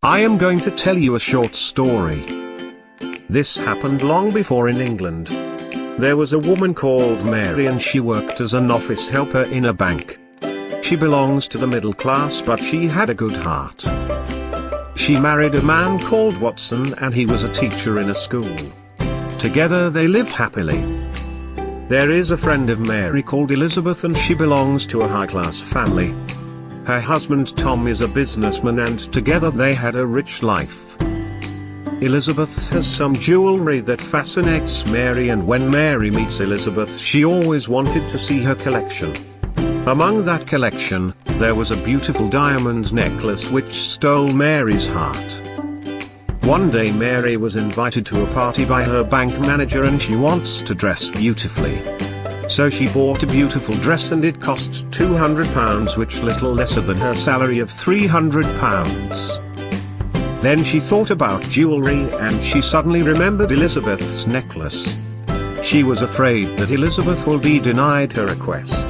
I am going to tell you a short story. This happened long before in England. There was a woman called Mary and she worked as an office helper in a bank. She belongs to the middle class but she had a good heart. She married a man called Watson and he was a teacher in a school. Together they lived happily. There is a friend of Mary called Elizabeth and she belongs to a high-class family. Her husband Tom is a businessman and together they had a rich life. Elizabeth has some jewelry that fascinates Mary, and when Mary meets Elizabeth she always wanted to see her collection. Among that collection, there was a beautiful diamond necklace which stole Mary's heart. One day Mary was invited to a party by her bank manager and she wants to dress beautifully. So she bought a beautiful dress and it cost £200, which little lesser than her salary of £300. Then she thought about jewelry and she suddenly remembered Elizabeth's necklace. She was afraid that Elizabeth would be denied her request.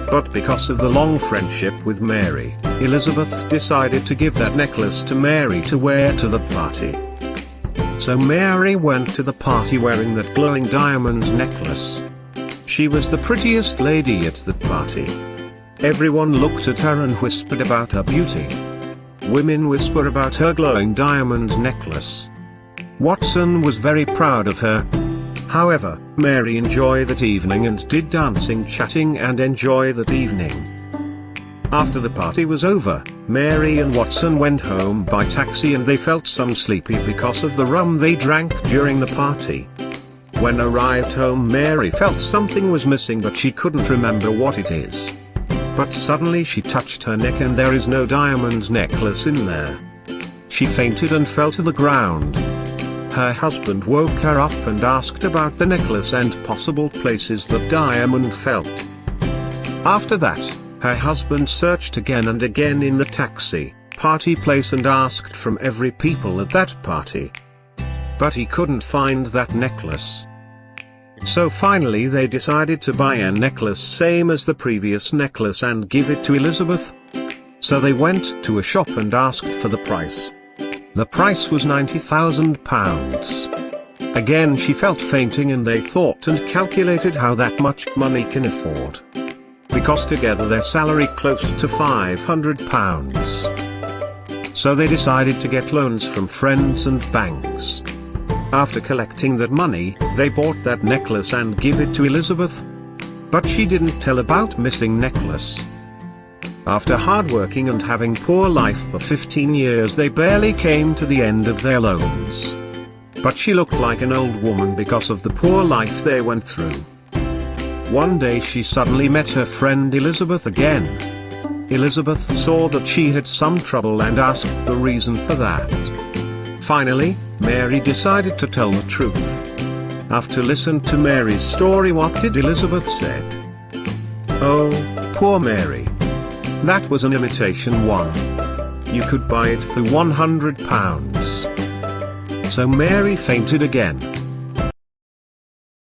But because of the long friendship with Mary, Elizabeth decided to give that necklace to Mary to wear to the party. So Mary went to the party wearing that glowing diamond necklace. She was the prettiest lady at the party. Everyone looked at her and whispered about her beauty. Women whisper about her glowing diamond necklace. Watson was very proud of her. However, Mary enjoyed that evening and did dancing, chatting and enjoy that evening. After the party was over, Mary and Watson went home by taxi and they felt some sleepy because of the rum they drank during the party. When arrived home Mary felt something was missing but she couldn't remember what it is. But suddenly she touched her neck and there is no diamond necklace in there. She fainted and fell to the ground. Her husband woke her up and asked about the necklace and possible places the diamond felt. After that, her husband searched again and again in the taxi party place and asked from every people at that party. But he couldn't find that necklace. So finally they decided to buy a necklace same as the previous necklace and give it to Elizabeth. So they went to a shop and asked for the price. The price was £90,000. Again she felt fainting and they thought and calculated how that much money can afford. Because together their salary close to £500. So they decided to get loans from friends and banks. After collecting that money, they bought that necklace and give it to Elizabeth. But she didn't tell about missing necklace. After hard working and having poor life for 15 years they barely came to the end of their loans. But she looked like an old woman because of the poor life they went through. One day she suddenly met her friend Elizabeth again. Elizabeth saw that she had some trouble and asked the reason for that. Finally, Mary decided to tell the truth. After listening to Mary's story, what did Elizabeth said? "Oh, poor Mary. That was an imitation one. You could buy it for £100. So Mary fainted again.